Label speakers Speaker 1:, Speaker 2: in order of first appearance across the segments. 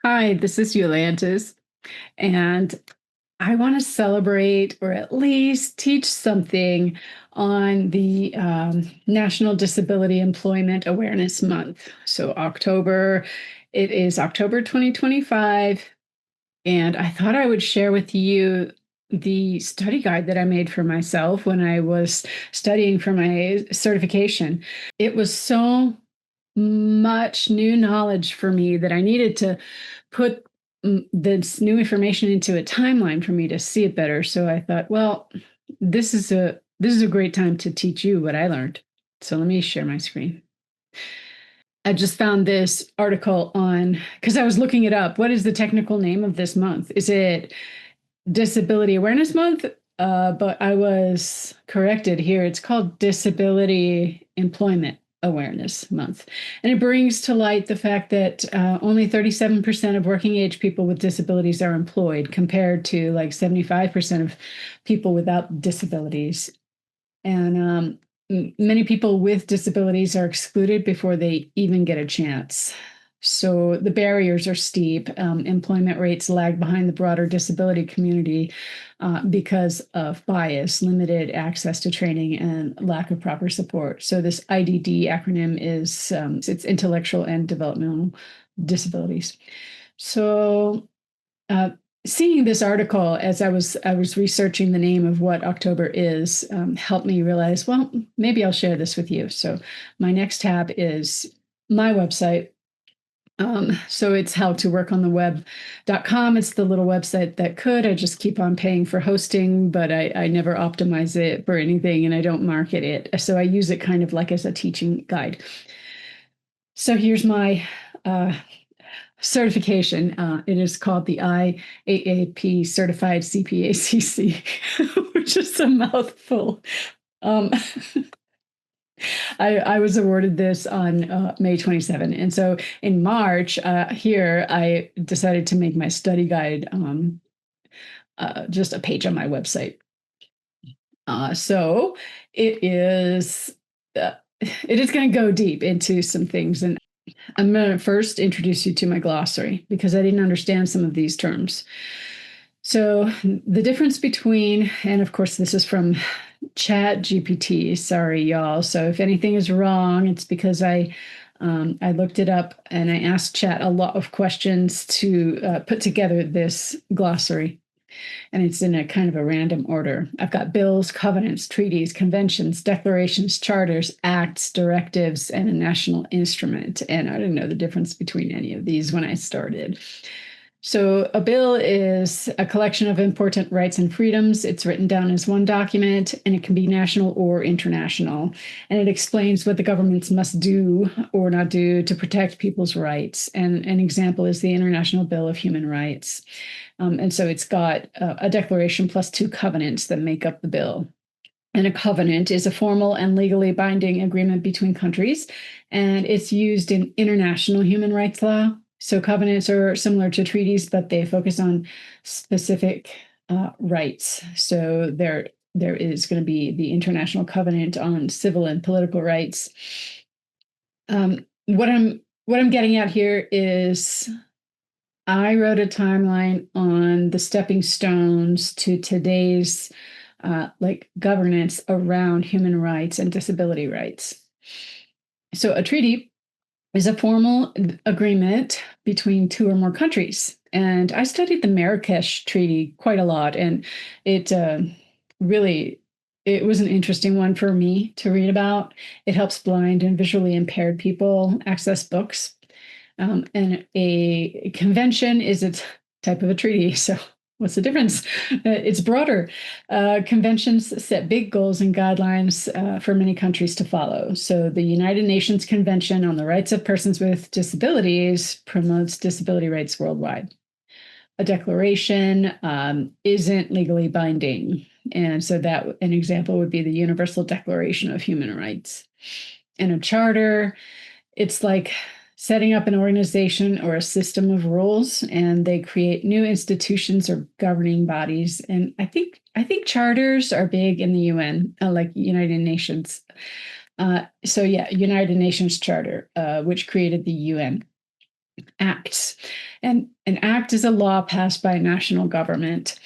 Speaker 1: Hi, this is Yolantis, and I want to celebrate or at least teach something on the National Disability Employment Awareness Month. So, it is October 2025, and I thought I would share with you the study guide that I made for myself when I was studying for my certification. It was so much new knowledge for me that I needed to put this new information into a timeline for me to see it better. So I thought, well, this is a great time to teach you what I learned. So let me share my screen. I just found this article on because I was looking it up. What is the technical name of this month? Is it Disability Awareness Month? But I was corrected here. It's called Disability Employment Awareness Month. And it brings to light the fact that only 37% of working age people with disabilities are employed, compared to like 75% of people without disabilities. And many people with disabilities are excluded before they even get a chance. So the barriers are steep. Employment rates lag behind the broader disability community because of bias, limited access to training, and lack of proper support. So this IDD acronym is it's intellectual and developmental disabilities. So uh, seeing this article as I was researching the name of what October is helped me realize, well, maybe I'll share this with you. So my next tab is my website. So it's how to work on the web.com. It's the little website that could. I just keep on paying for hosting, but I never optimize it for anything and I don't market it. So I use it kind of like as a teaching guide. So here's my certification. It is called the IAAP Certified CPACC, which is a mouthful. Um, I was awarded this on May 27. And so in March, here, I decided to make my study guide just a page on my website. So it is. It is going to go deep into some things, and I'm going to first introduce you to my glossary because I didn't understand some of these terms. So the difference between, and of course, this is from Chat GPT. Sorry, y'all. So if anything is wrong, it's because I looked it up and I asked Chat a lot of questions to put together this glossary, and it's in a kind of a random order. I've got bills, covenants, treaties, conventions, declarations, charters, acts, directives, and a national instrument. And I didn't know the difference between any of these when I started. So a bill is a collection of important rights and freedoms. It's written down as one document, and it can be national or international. And it explains what the governments must do or not do to protect people's rights. And an example is the International Bill of Human Rights. And so it's got a declaration plus two covenants that make up the bill. And a covenant is a formal and legally binding agreement between countries, and it's used in international human rights law. So covenants are similar to treaties, but they focus on specific rights. So there is going to be the International Covenant on Civil and Political Rights. What I'm getting at here is I wrote a timeline on the stepping stones to today's like governance around human rights and disability rights. So a treaty is a formal agreement between two or more countries. And I studied the Marrakesh Treaty quite a lot, and it really it was an interesting one for me to read about. It helps blind and visually impaired people access books. And a convention is a type of a treaty. So what's the difference? It's broader. Conventions set big goals and guidelines for many countries to follow. So the United Nations Convention on the Rights of Persons with Disabilities promotes disability rights worldwide. A declaration isn't legally binding. And so that an example would be the Universal Declaration of Human Rights. And a charter, it's like setting up an organization or a system of rules, and they create new institutions or governing bodies. And I think charters are big in the UN, like United Nations. United Nations Charter, which created the UN. Acts. And an act is a law passed by a national government.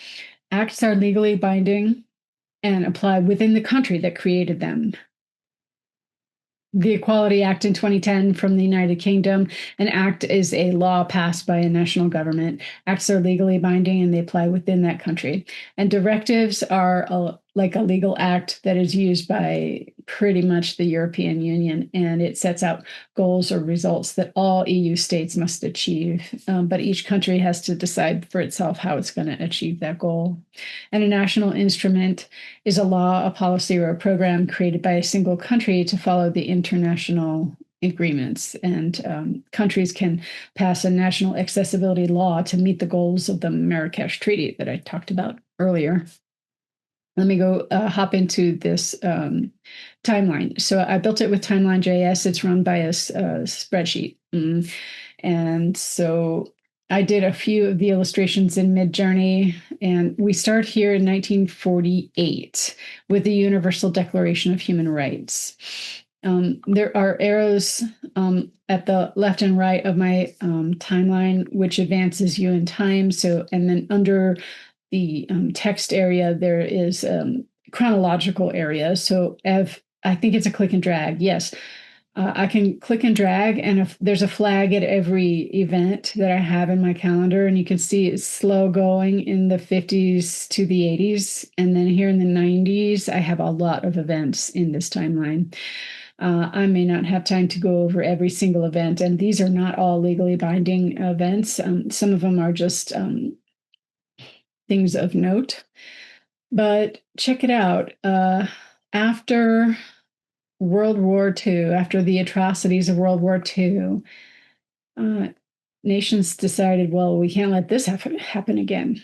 Speaker 1: Acts are legally binding and apply within the country that created them. The Equality Act in 2010 from the United Kingdom. An act is a law passed by a national government. Acts are legally binding and they apply within that country. And directives are like a legal act that is used by pretty much the European Union, and it sets out goals or results that all EU states must achieve. But each country has to decide for itself how it's going to achieve that goal. And a national instrument is a law, a policy, or a program created by a single country to follow the international agreements. And countries can pass a national accessibility law to meet the goals of the Marrakesh Treaty that I talked about earlier. Let me go hop into this timeline. So I built it with Timeline.js. It's run by a spreadsheet. And so I did a few of the illustrations in Midjourney, and we start here in 1948 with the Universal Declaration of Human Rights. There are arrows at the left and right of my timeline, which advances you in time. So, and then under the text area, there is chronological area. So if I think it's a click and drag, yes. I can click and drag, and if there's a flag at every event that I have in my calendar, and you can see it's slow going in the 50s to the 80s. And then here in the 90s, I have a lot of events in this timeline. I may not have time to go over every single event, and these are not all legally binding events. Some of them are just things of note. But check it out. After World War II, after the atrocities of World War II, nations decided, well, we can't let this happen again.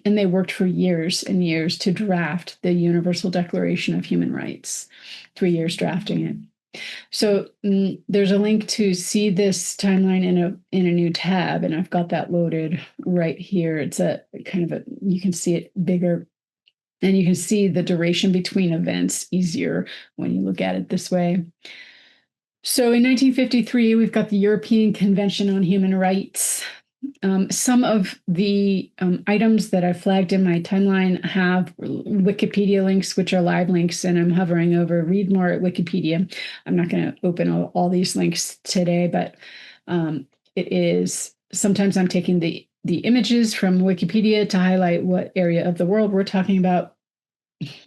Speaker 1: And they worked for years and years to draft the Universal Declaration of Human Rights, 3 years drafting it. So there's a link to see this timeline in a new tab, and I've got that loaded right here. It's a kind of you can see it bigger, and you can see the duration between events easier when you look at it this way. So in 1953, we've got the European Convention on Human Rights. Some of the items that I flagged in my timeline have Wikipedia links, which are live links, and I'm hovering over read more at Wikipedia. I'm not going to open all these links today, but it is sometimes I'm taking the images from Wikipedia to highlight what area of the world we're talking about,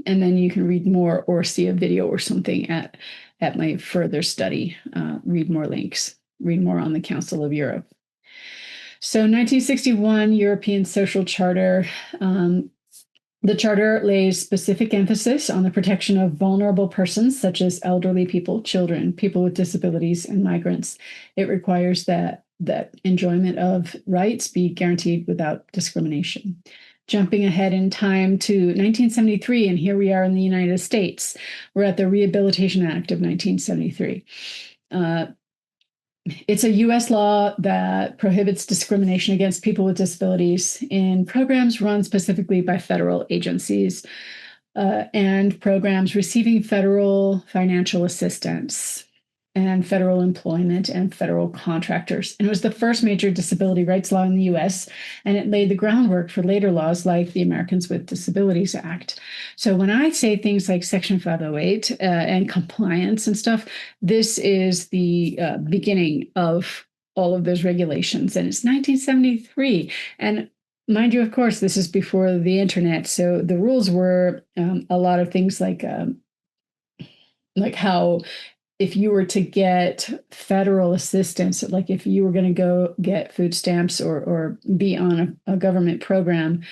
Speaker 1: and then you can read more or see a video or something at my further study. Read more links, read more on the Council of Europe. So 1961 European Social Charter. The Charter lays specific emphasis on the protection of vulnerable persons, such as elderly people, children, people with disabilities, and migrants. It requires that enjoyment of rights be guaranteed without discrimination. Jumping ahead in time to 1973, and here we are in the United States. We're at the Rehabilitation Act of 1973. It's a U.S. law that prohibits discrimination against people with disabilities in programs run specifically by federal agencies and programs receiving federal financial assistance and federal employment and federal contractors. And it was the first major disability rights law in the U.S., and it laid the groundwork for later laws like the Americans with Disabilities Act. So when I say things like Section 508 and compliance and stuff, this is the beginning of all of those regulations. And it's 1973. And mind you, of course, this is before the internet. So the rules were a lot of things like how if you were to get federal assistance, like if you were going to go get food stamps or be on a government program,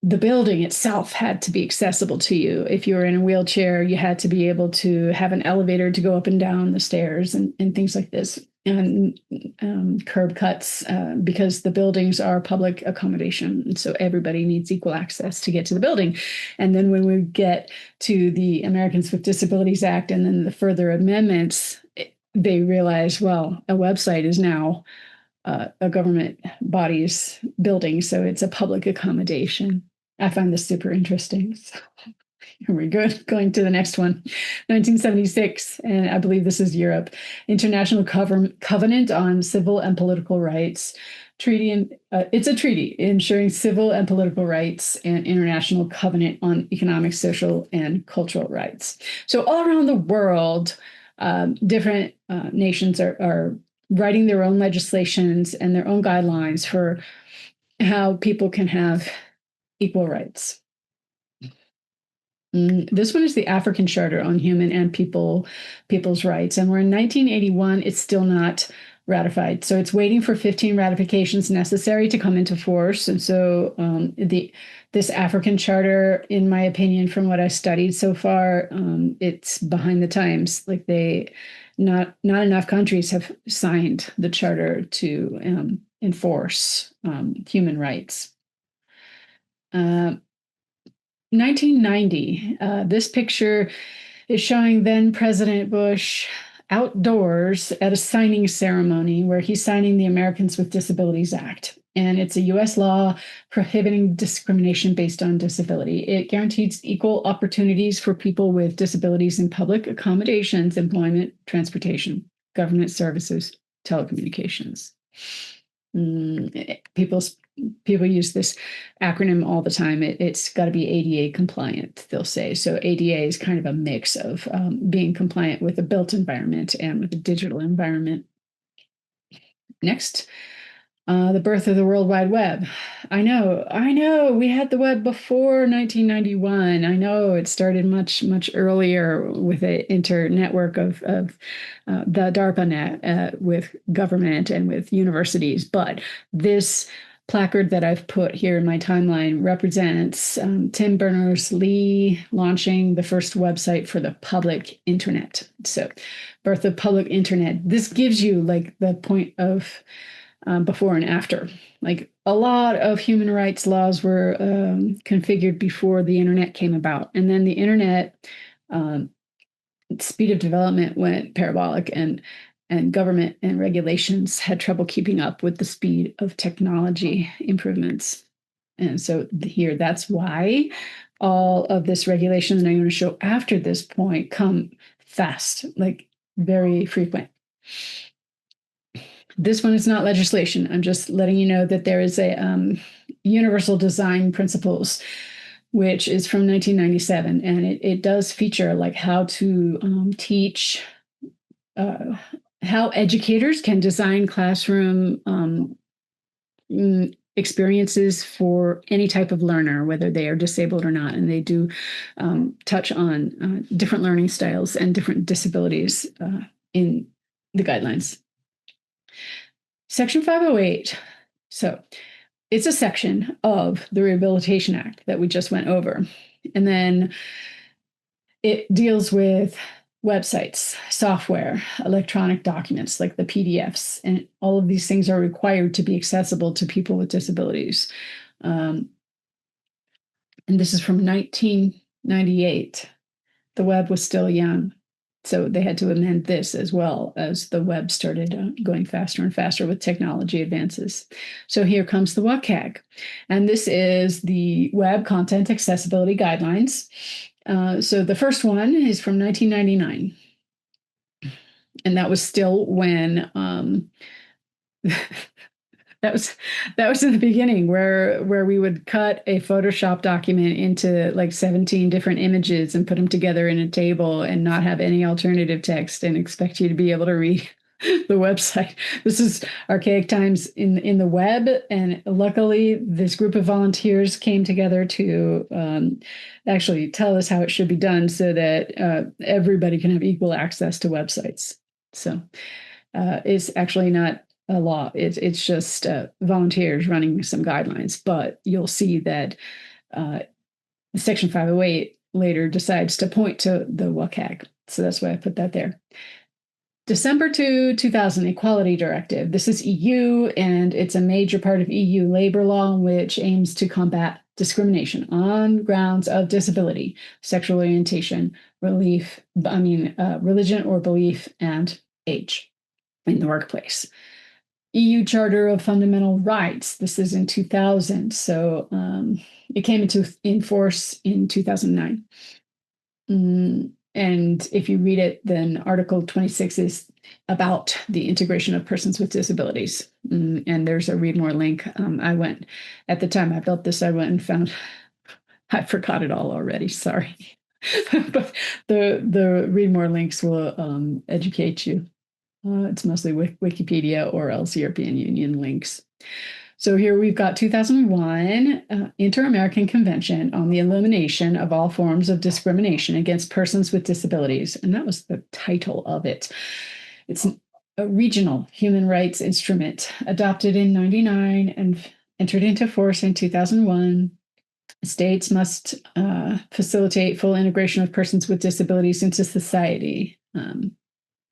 Speaker 1: the building itself had to be accessible to you. If you were in a wheelchair, you had to be able to have an elevator to go up and down the stairs and things like this. And curb cuts because the buildings are public accommodation. And so everybody needs equal access to get to the building. And then when we get to the Americans with Disabilities Act and then the further amendments, they realize, well, a website is now a government body's building. So it's a public accommodation. I find this super interesting. Here we go. Going to the next one. 1976, and I believe this is Europe. International Covenant on Civil and Political Rights. It's a treaty ensuring civil and political rights and international covenant on economic, social, and cultural rights. So all around the world, different nations are writing their own legislations and their own guidelines for how people can have equal rights. This one is the African Charter on Human and People's Rights, and we're in 1981. It's still not ratified, so it's waiting for 15 ratifications necessary to come into force. And so, this African Charter, in my opinion, from what I studied so far, it's behind the times. Like not enough countries have signed the charter to enforce human rights. 1990, this picture is showing then President Bush outdoors at a signing ceremony where he's signing the Americans with Disabilities Act. And it's a US law prohibiting discrimination based on disability. It guarantees equal opportunities for people with disabilities in public accommodations, employment, transportation, government services, telecommunications. People use this acronym all the time. It's got to be ADA compliant, they'll say. So ADA is kind of a mix of being compliant with a built environment and with a digital environment. Next, the birth of the World Wide Web. I know, we had the web before 1991. I know it started much earlier with an internetwork of the DARPANET with government and with universities. But this placard that I've put here in my timeline represents Tim Berners-Lee launching the first website for the public internet. So, birth of public internet. This gives you like the point of before and after. Like a lot of human rights laws were configured before the internet came about, and then the internet speed of development went parabolic, and government and regulations had trouble keeping up with the speed of technology improvements. And so here, that's why all of this regulation that I'm going to show after this point come fast, like very frequent. This one is not legislation. I'm just letting you know that there is a Universal Design Principles, which is from 1997, and it does feature like how to teach, how educators can design classroom experiences for any type of learner, whether they are disabled or not. And they do touch on different learning styles and different disabilities in the guidelines. Section 508. So it's a section of the Rehabilitation Act that we just went over. And then it deals with websites, software, electronic documents like the PDFs, and all of these things are required to be accessible to people with disabilities. And this is from 1998. The web was still young. So they had to amend this as well as the web started going faster and faster with technology advances. So here comes the WCAG. And this is the Web Content Accessibility Guidelines. So the first one is from 1999. And that was still when that was in the beginning where we would cut a Photoshop document into like 17 different images and put them together in a table and not have any alternative text and expect you to be able to read the website. This is archaic times in the web, and luckily this group of volunteers came together to actually tell us how it should be done so that everybody can have equal access to websites. So it's actually not a law. It's just volunteers running some guidelines, but you'll see that Section 508 later decides to point to the WCAG. So that's why I put that there. December 2000 Equality Directive. This is EU, and it's a major part of EU labor law, which aims to combat discrimination on grounds of disability, sexual orientation, religion or belief, and age in the workplace. EU Charter of Fundamental Rights. This is in 2000. So it came in force in 2009. And if you read it, then Article 26 is about the integration of persons with disabilities. And there's a read more link. I went, at the time I built this, I went and found, I forgot it all already, sorry. But the read more links will educate you. It's mostly Wikipedia or else European Union links. So here we've got 2001 Inter-American Convention on the Elimination of All Forms of Discrimination Against Persons with Disabilities. And that was the title of it. It's a regional human rights instrument adopted in 99 and entered into force in 2001. States must facilitate full integration of persons with disabilities into society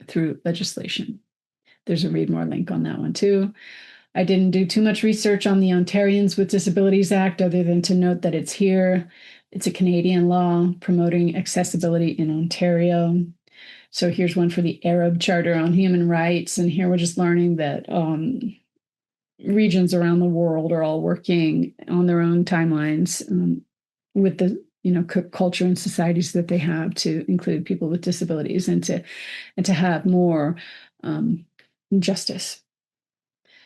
Speaker 1: through legislation. There's a read more link on that one too. I didn't do too much research on the Ontarians with Disabilities Act other than to note that it's here. It's a Canadian law promoting accessibility in Ontario. So here's one for the Arab Charter on Human Rights. And here we're just learning that regions around the world are all working on their own timelines with the culture and societies that they have to include people with disabilities and to have more justice.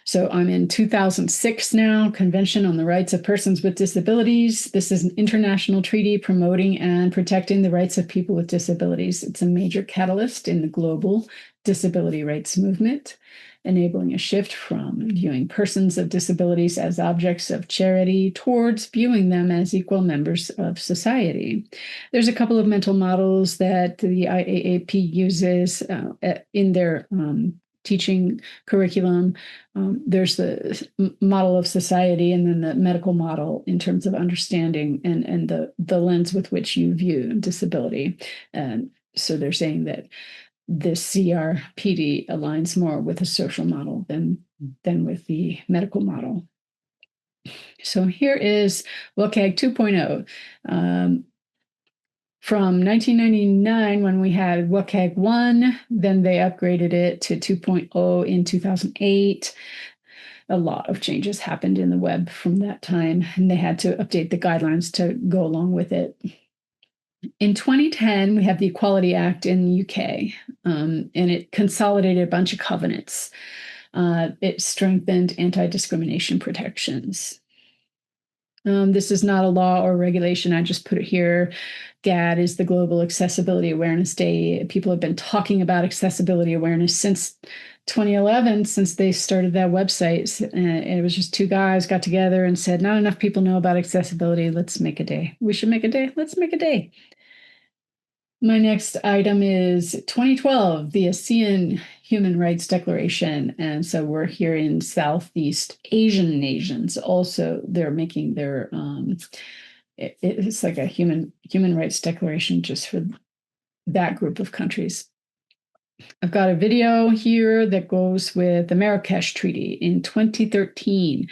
Speaker 1: So I'm in 2006 now, Convention on the Rights of Persons with Disabilities. This is an international treaty promoting and protecting the rights of people with disabilities. It's a major catalyst in the global disability rights movement, enabling a shift from viewing persons of disabilities as objects of charity towards viewing them as equal members of society. There's a couple of mental models that the IAAP uses in their teaching curriculum. There's the model of society and then the medical model in terms of understanding and the lens with which you view disability. And so they're saying that this CRPD aligns more with a social model than with the medical model. So here is WCAG 2.0. From 1999, when we had WCAG 1, then they upgraded it to 2.0 in 2008. A lot of changes happened in the web from that time, and they had to update the guidelines to go along with it. In 2010, we have the Equality Act in the UK, and it consolidated a bunch of covenants. It strengthened anti-discrimination protections. This is not a law or regulation. I just put it here. GAD is the Global Accessibility Awareness Day. People have been talking about accessibility awareness since 2011, since they started that website. And it was just two guys got together and said, not enough people know about accessibility. Let's make a day. We should make a day. Let's make a day. My next item is 2012, the ASEAN Human Rights Declaration. And so we're here in Southeast Asian nations. Also, they're making their, it's like a human rights declaration just for that group of countries. I've got a video here that goes with the Marrakesh Treaty in 2013.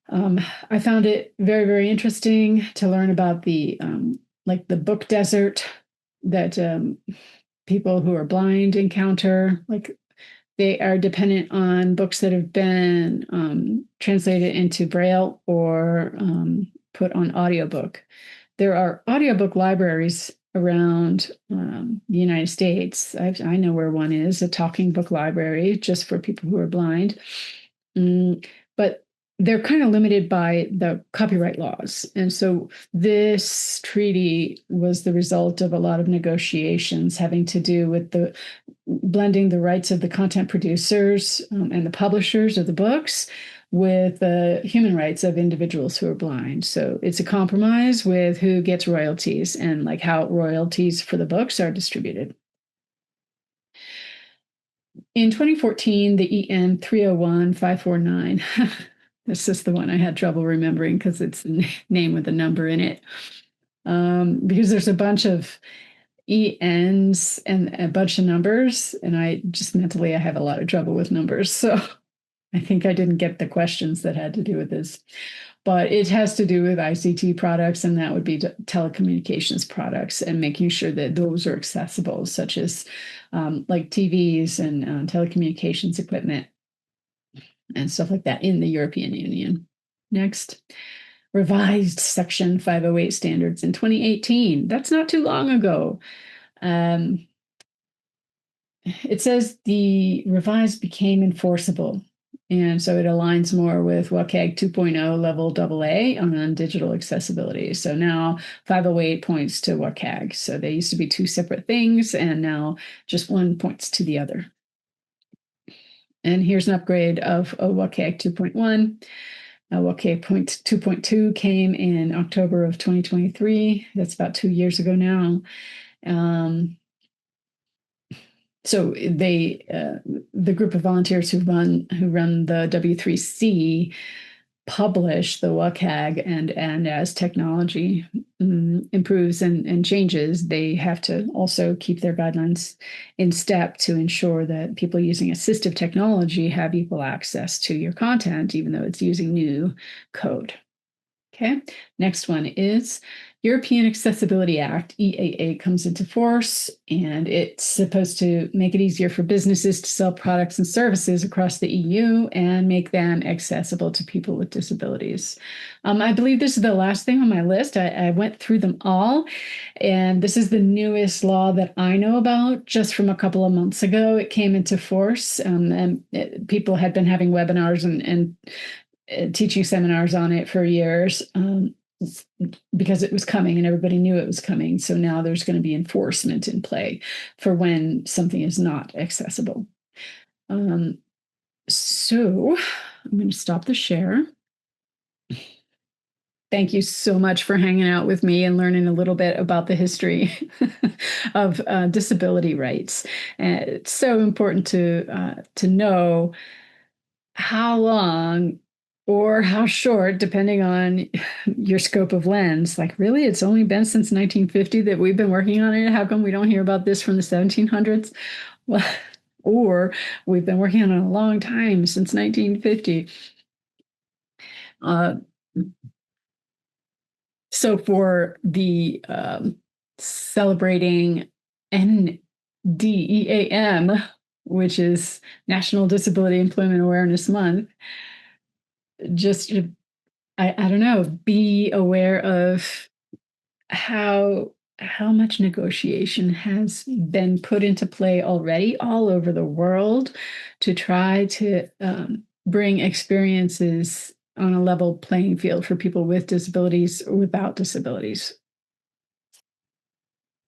Speaker 1: I found it very, very interesting to learn about the book desert that people who are blind encounter. Like they are dependent on books that have been translated into Braille or put on audiobook. There are audiobook libraries around the United States. I know where one is, a talking book library just for people who are blind. But they're kind of limited by the copyright laws. And so this treaty was the result of a lot of negotiations having to do with the blending the rights of the content producers and the publishers of the books with the human rights of individuals who are blind. So it's a compromise with who gets royalties and like how royalties for the books are distributed. In 2014, the EN 301549, this is the one I had trouble remembering because it's a name with a number in it. Because there's a bunch of ENs and a bunch of numbers, and I have a lot of trouble with numbers. So I think I didn't get the questions that had to do with this. But it has to do with ICT products, and that would be telecommunications products and making sure that those are accessible, such as like TVs and telecommunications equipment. and stuff like that in the European Union. Next, revised Section 508 standards in 2018. That's not too long ago. It says the revised became enforceable. And so it aligns more with WCAG 2.0 level AA on digital accessibility. So now 508 points to WCAG. So they used to be two separate things, and now just one points to the other. And here's an upgrade of WCAG 2.1. WCAG 2.2 came in October of 2023. That's about 2 years ago now. So the group of volunteers who run the W3C publish the WCAG, and as technology improves and changes, they have to also keep their guidelines in step to ensure that people using assistive technology have equal access to your content, even though it's using new code. Okay, next one is European Accessibility Act, EAA, comes into force, and it's supposed to make it easier for businesses to sell products and services across the EU and make them accessible to people with disabilities. I believe this is the last thing on my list. I went through them all, and this is the newest law that I know about just from a couple of months ago. It came into force, and people had been having webinars and teaching seminars on it for years because it was coming and everybody knew it was coming. So now there's going to be enforcement in play for when something is not accessible. So I'm going to stop the share. Thank you so much for hanging out with me and learning a little bit about the history of disability rights. And it's so important to know how long or how short, depending on your scope of lens. Like, really, it's only been since 1950 that we've been working on it. How come we don't hear about this from the 1700s? Well, or we've been working on it a long time, since 1950. So for the celebrating NDEAM, which is National Disability Employment Awareness Month, just I don't know, be aware of how much negotiation has been put into play already all over the world to try to bring experiences on a level playing field for people with disabilities or without disabilities.